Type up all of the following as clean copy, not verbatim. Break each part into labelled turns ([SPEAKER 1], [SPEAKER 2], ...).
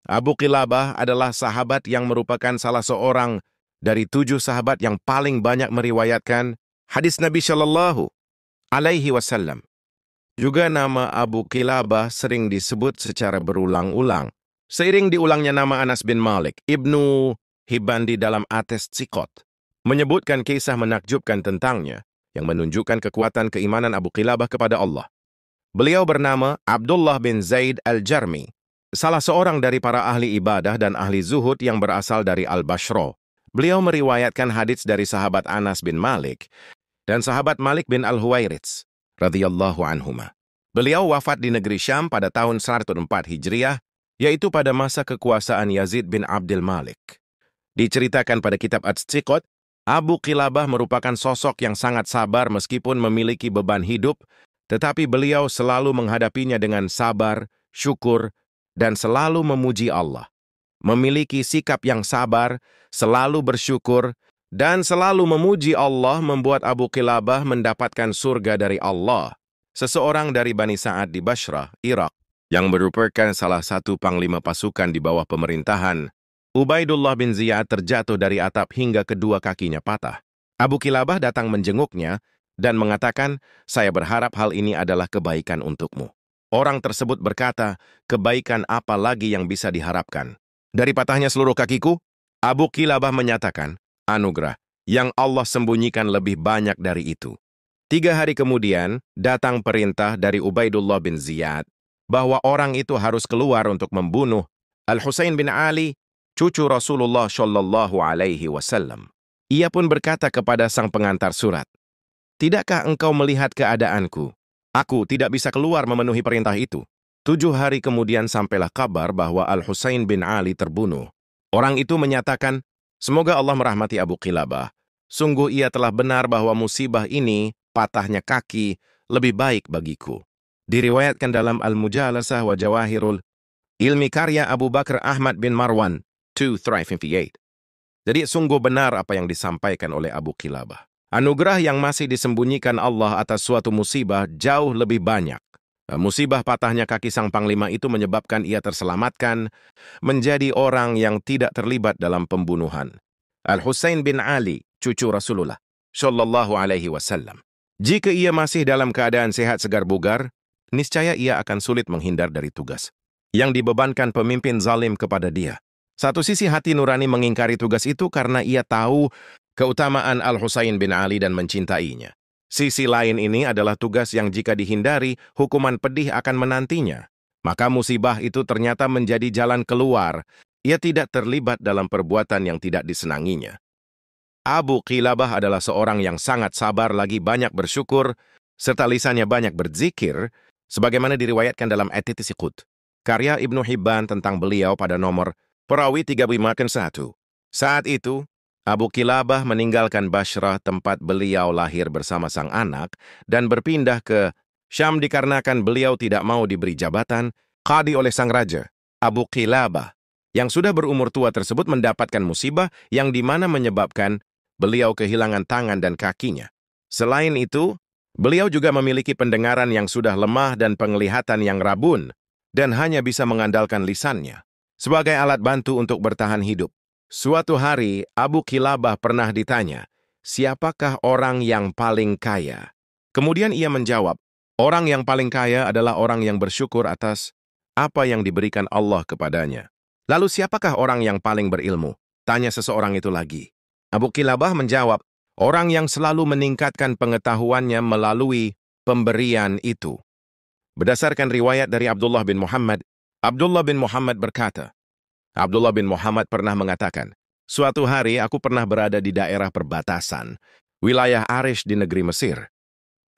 [SPEAKER 1] Abu Qilabah adalah sahabat yang merupakan salah seorang dari 7 sahabat yang paling banyak meriwayatkan hadis Nabi Shallallahu Alaihi Wasallam. Juga nama Abu Qilabah sering disebut secara berulang-ulang. Seiring diulangnya nama Anas bin Malik, Ibnu Hibban di dalam At-Thiqat menyebutkan kisah menakjubkan tentangnya yang menunjukkan kekuatan keimanan Abu Qilabah kepada Allah. Beliau bernama Abdullah bin Zaid al-Jarmi, salah seorang dari para ahli ibadah dan ahli zuhud yang berasal dari Al-Bashra. Beliau meriwayatkan hadits dari sahabat Anas bin Malik dan sahabat Malik bin Al-Huwairits radhiyallahu anhuma. Beliau wafat di negeri Syam pada tahun 104 Hijriah, yaitu pada masa kekuasaan Yazid bin Abdul Malik. Diceritakan pada kitab At-Thiqat, Abu Qilabah merupakan sosok yang sangat sabar meskipun memiliki beban hidup, tetapi beliau selalu menghadapinya dengan sabar, syukur, dan selalu memuji Allah. Memiliki sikap yang sabar, selalu bersyukur, dan selalu memuji Allah membuat Abu Qilabah mendapatkan surga dari Allah. Seseorang dari Bani Sa'ad di Basrah, Irak, yang merupakan salah satu panglima pasukan di bawah pemerintahan Ubaidullah bin Ziyad terjatuh dari atap hingga kedua kakinya patah. Abu Qilabah datang menjenguknya dan mengatakan, "Saya berharap hal ini adalah kebaikan untukmu." Orang tersebut berkata, "Kebaikan apa lagi yang bisa diharapkan? Dari patahnya seluruh kakiku?" Abu Qilabah menyatakan, "Anugerah yang Allah sembunyikan lebih banyak dari itu." 3 hari kemudian, datang perintah dari Ubaidullah bin Ziyad bahwa orang itu harus keluar untuk membunuh Al-Husain bin Ali, cucu Rasulullah Shallallahu Alaihi Wasallam. Ia pun berkata kepada sang pengantar surat, "Tidakkah engkau melihat keadaanku? Aku tidak bisa keluar memenuhi perintah itu." 7 hari kemudian sampailah kabar bahwa Al-Husain bin Ali terbunuh. Orang itu menyatakan, "Semoga Allah merahmati Abu Qilabah. Sungguh ia telah benar bahwa musibah ini, patahnya kaki, lebih baik bagiku." Diriwayatkan dalam Al-Mujalasah wa Jawahirul Ilmi karya Abu Bakar Ahmad bin Marwan 258. Jadi sungguh benar apa yang disampaikan oleh Abu Qilabah. Anugerah yang masih disembunyikan Allah atas suatu musibah jauh lebih banyak. Musibah patahnya kaki sang panglima itu menyebabkan ia terselamatkan menjadi orang yang tidak terlibat dalam pembunuhan. Al-Husain bin Ali, cucu Rasulullah Shallallahu Alaihi Wasallam. Jika ia masih dalam keadaan sehat segar bugar, niscaya ia akan sulit menghindar dari tugas yang dibebankan pemimpin zalim kepada dia. Satu sisi hati nurani mengingkari tugas itu karena ia tahu keutamaan Al-Husain bin Ali dan mencintainya. Sisi lain ini adalah tugas yang jika dihindari, hukuman pedih akan menantinya. Maka musibah itu ternyata menjadi jalan keluar. Ia tidak terlibat dalam perbuatan yang tidak disenanginya. Abu Qilabah adalah seorang yang sangat sabar lagi banyak bersyukur, serta lisannya banyak berzikir, sebagaimana diriwayatkan dalam At-Thiqat, karya Ibnu Hibban tentang beliau pada nomor Perawi 351. Saat itu, Abu Qilabah meninggalkan Basrah tempat beliau lahir bersama sang anak dan berpindah ke Syam dikarenakan beliau tidak mau diberi jabatan qadi oleh sang raja. Abu Qilabah yang sudah berumur tua tersebut mendapatkan musibah yang dimana menyebabkan beliau kehilangan tangan dan kakinya. Selain itu, beliau juga memiliki pendengaran yang sudah lemah dan penglihatan yang rabun dan hanya bisa mengandalkan lisannya sebagai alat bantu untuk bertahan hidup. Suatu hari, Abu Qilabah pernah ditanya, "Siapakah orang yang paling kaya?" Kemudian ia menjawab, "Orang yang paling kaya adalah orang yang bersyukur atas apa yang diberikan Allah kepadanya." "Lalu siapakah orang yang paling berilmu?" tanya seseorang itu lagi. Abu Qilabah menjawab, "Orang yang selalu meningkatkan pengetahuannya melalui pemberian itu." Berdasarkan riwayat dari Abdullah bin Muhammad berkata, Abdullah bin Muhammad pernah mengatakan, "Suatu hari aku pernah berada di daerah perbatasan, wilayah Arish di negeri Mesir.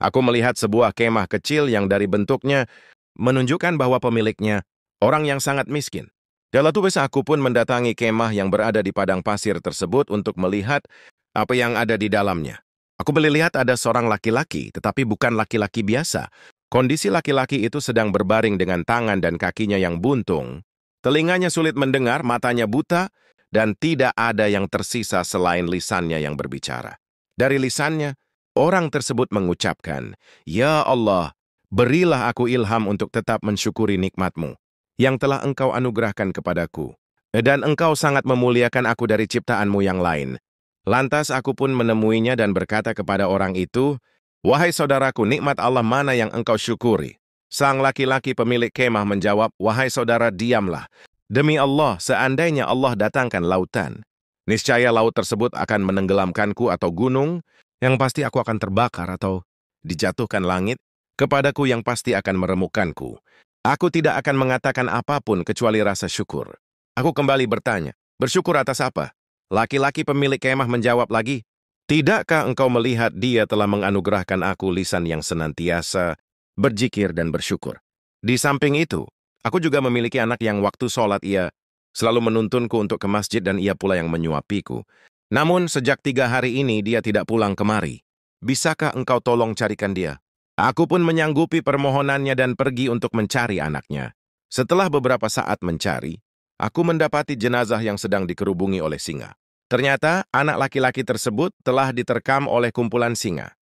[SPEAKER 1] Aku melihat sebuah kemah kecil yang dari bentuknya menunjukkan bahwa pemiliknya orang yang sangat miskin. Dalam tugas aku pun mendatangi kemah yang berada di padang pasir tersebut untuk melihat apa yang ada di dalamnya. Aku melihat ada seorang laki-laki, tetapi bukan laki-laki biasa. Kondisi laki-laki itu sedang berbaring dengan tangan dan kakinya yang buntung. Telinganya sulit mendengar, matanya buta, dan tidak ada yang tersisa selain lisannya yang berbicara. Dari lisannya, orang tersebut mengucapkan, 'Ya Allah, berilah aku ilham untuk tetap mensyukuri nikmat-Mu. yang telah engkau anugerahkan kepadaku. Dan engkau sangat memuliakan aku dari ciptaanmu yang lain. Lantas aku pun menemuinya dan berkata kepada orang itu, wahai saudaraku, nikmat Allah mana yang engkau syukuri? Sang laki-laki pemilik kemah menjawab, wahai saudara, diamlah. Demi Allah, seandainya Allah datangkan lautan, niscaya laut tersebut akan menenggelamkanku, atau gunung, yang pasti aku akan terbakar, atau dijatuhkan langit, kepadaku yang pasti akan meremukkanku. Aku tidak akan mengatakan apapun kecuali rasa syukur. Aku kembali bertanya, bersyukur atas apa? Laki-laki pemilik kemah menjawab lagi, tidakkah engkau melihat dia telah menganugerahkan aku lisan yang senantiasa berzikir dan bersyukur? Di samping itu, aku juga memiliki anak yang waktu sholat ia selalu menuntunku untuk ke masjid dan ia pula yang menyuapiku. Namun sejak 3 hari ini dia tidak pulang kemari. Bisakah engkau tolong carikan dia? Aku pun menyanggupi permohonannya dan pergi untuk mencari anaknya. Setelah beberapa saat mencari, aku mendapati jenazah yang sedang dikerubungi oleh singa. Ternyata anak laki-laki tersebut telah diterkam oleh kumpulan singa.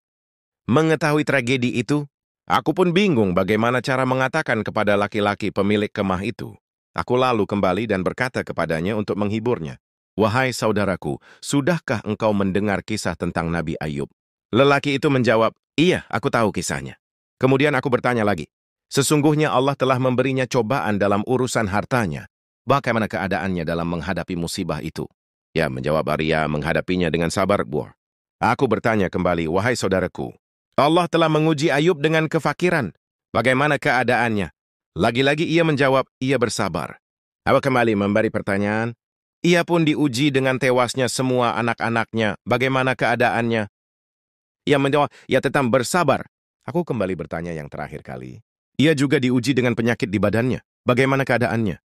[SPEAKER 1] Mengetahui tragedi itu, aku pun bingung bagaimana cara mengatakan kepada laki-laki pemilik kemah itu. Aku lalu kembali dan berkata kepadanya untuk menghiburnya, wahai saudaraku, sudahkah engkau mendengar kisah tentang Nabi Ayub? Lelaki itu menjawab, iya, aku tahu kisahnya. Kemudian aku bertanya lagi, sesungguhnya Allah telah memberinya cobaan dalam urusan hartanya. Bagaimana keadaannya dalam menghadapi musibah itu? Ya, menjawab Arya, menghadapinya dengan sabar, Bu. Aku bertanya kembali, wahai saudaraku, Allah telah menguji Ayub dengan kefakiran. Bagaimana keadaannya? Lagi-lagi ia menjawab, ia bersabar. Aku kembali memberi pertanyaan, ia pun diuji dengan tewasnya semua anak-anaknya. Bagaimana keadaannya? Ia menjawab, ia tetap bersabar. Aku kembali bertanya yang terakhir kali. Ia juga diuji dengan penyakit di badannya. Bagaimana keadaannya?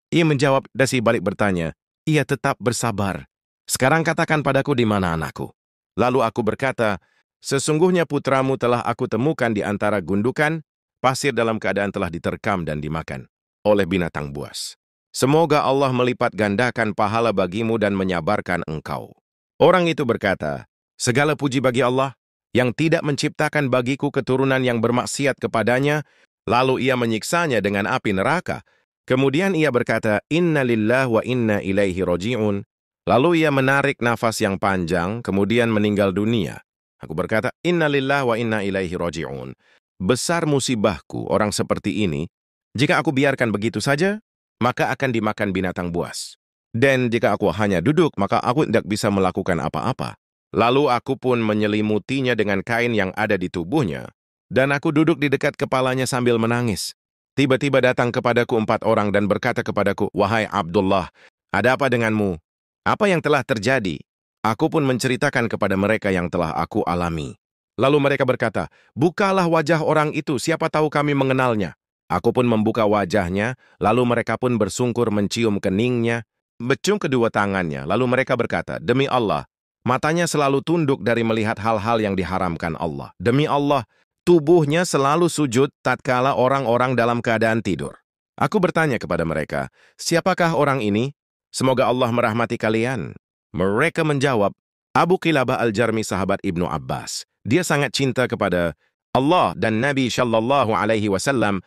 [SPEAKER 1] Ia menjawab, dasi balik bertanya, ia tetap bersabar. Sekarang katakan padaku di mana anakku. Lalu aku berkata, sesungguhnya putramu telah aku temukan di antara gundukan, pasir dalam keadaan telah diterkam dan dimakan oleh binatang buas. Semoga Allah melipat gandakan pahala bagimu dan menyabarkan engkau. Orang itu berkata, segala puji bagi Allah, yang tidak menciptakan bagiku keturunan yang bermaksiat kepadanya, lalu ia menyiksanya dengan api neraka. Kemudian ia berkata, inna lillah wa inna ilaihi roji'un. Lalu ia menarik nafas yang panjang, kemudian meninggal dunia. Aku berkata, inna lillah wa inna ilaihi roji'un. Besar musibahku orang seperti ini, jika aku biarkan begitu saja, maka akan dimakan binatang buas. Dan jika aku hanya duduk, maka aku tidak bisa melakukan apa-apa. Lalu aku pun menyelimutinya dengan kain yang ada di tubuhnya, dan aku duduk di dekat kepalanya sambil menangis. Tiba-tiba datang kepadaku 4 orang dan berkata kepadaku, wahai Abdullah, ada apa denganmu? Apa yang telah terjadi? Aku pun menceritakan kepada mereka yang telah aku alami. Lalu mereka berkata, bukalah wajah orang itu, siapa tahu kami mengenalnya. Aku pun membuka wajahnya, lalu mereka pun bersungkur mencium keningnya, becum kedua tangannya, lalu mereka berkata, demi Allah, matanya selalu tunduk dari melihat hal-hal yang diharamkan Allah. Demi Allah, tubuhnya selalu sujud tatkala orang-orang dalam keadaan tidur. Aku bertanya kepada mereka, siapakah orang ini? Semoga Allah merahmati kalian. Mereka menjawab, Abu Qilabah Al-Jarmi sahabat Ibnu Abbas. Dia sangat cinta kepada Allah dan Nabi Shallallahu Alaihi Wasallam.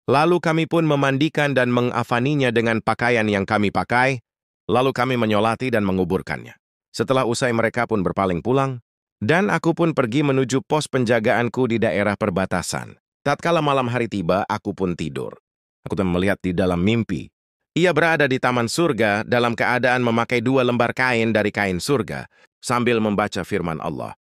[SPEAKER 1] Lalu kami pun memandikan dan mengafaninya dengan pakaian yang kami pakai. Lalu kami menyolati dan menguburkannya. Setelah usai mereka pun berpaling pulang, dan aku pun pergi menuju pos penjagaanku di daerah perbatasan. Tatkala malam hari tiba, aku pun tidur. Aku telah melihat di dalam mimpi. Ia berada di taman surga dalam keadaan memakai 2 lembar kain dari kain surga, sambil membaca firman Allah.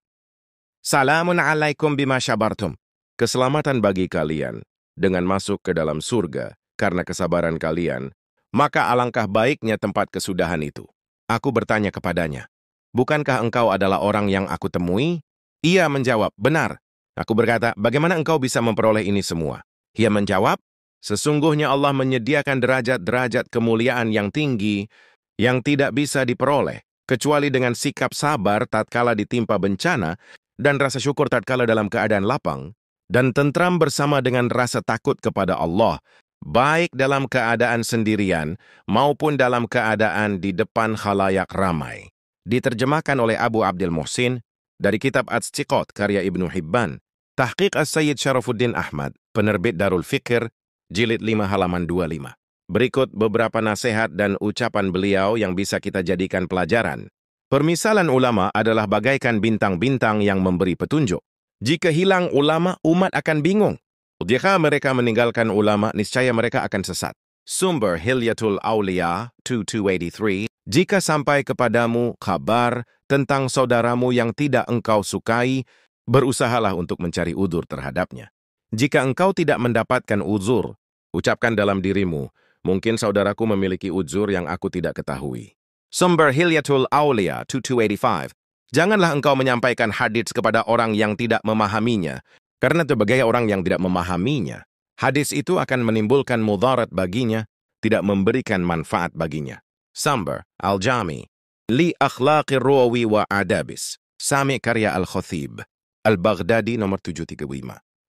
[SPEAKER 1] Salamun alaikum bima syabartum. Keselamatan bagi kalian dengan masuk ke dalam surga karena kesabaran kalian, maka alangkah baiknya tempat kesudahan itu. Aku bertanya kepadanya, bukankah engkau adalah orang yang aku temui? Ia menjawab, benar. Aku berkata, bagaimana engkau bisa memperoleh ini semua? Ia menjawab, sesungguhnya Allah menyediakan derajat-derajat kemuliaan yang tinggi yang tidak bisa diperoleh, kecuali dengan sikap sabar tatkala ditimpa bencana dan rasa syukur tatkala dalam keadaan lapang, dan tentram bersama dengan rasa takut kepada Allah, baik dalam keadaan sendirian maupun dalam keadaan di depan khalayak ramai. Diterjemahkan oleh Abu Abdul Muhsin dari kitab At-Tsiqat karya Ibnu Hibban, Tahqiq As-Sayyid Syarafuddin Ahmad, penerbit Darul Fikr, jilid 5 halaman 25. Berikut beberapa nasihat dan ucapan beliau yang bisa kita jadikan pelajaran. Permisalan ulama adalah bagaikan bintang-bintang yang memberi petunjuk. Jika hilang ulama, umat akan bingung. Jika mereka meninggalkan ulama, niscaya mereka akan sesat. Sumber Hilyatul Aulia 2283. Jika sampai kepadamu kabar tentang saudaramu yang tidak engkau sukai, berusahalah untuk mencari uzur terhadapnya. Jika engkau tidak mendapatkan uzur, ucapkan dalam dirimu, mungkin saudaraku memiliki uzur yang aku tidak ketahui. Sumber Hilyatul Aulia 2285. Janganlah engkau menyampaikan hadits kepada orang yang tidak memahaminya, karena sebagai orang yang tidak memahaminya, hadis itu akan menimbulkan mudarat baginya, tidak memberikan manfaat baginya. Sumber Al-Jami Li Akhlaqir Rawi wa Adabis. Sami karya Al-Khatib Al-Baghdadi nomor 735.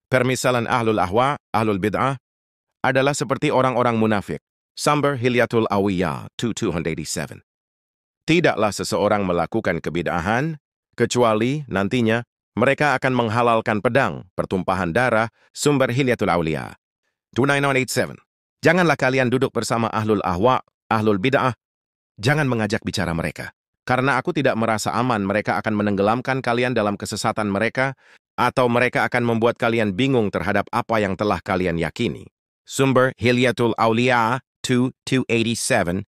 [SPEAKER 1] Permisalan ahlul ahwa, ahlul bid'ah adalah seperti orang-orang munafik. Sumber Hilyatul Awiyah 2287. Tidaklah seseorang melakukan kebid'ahan, kecuali nantinya mereka akan menghalalkan pedang, pertumpahan darah. Sumber Hilyatul Awliya 29987. Janganlah kalian duduk bersama ahlul ahwa, ahlul bid'ah. Jangan mengajak bicara mereka. Karena aku tidak merasa aman mereka akan menenggelamkan kalian dalam kesesatan mereka, atau mereka akan membuat kalian bingung terhadap apa yang telah kalian yakini. Sumber Hilyatul Awliya 2287.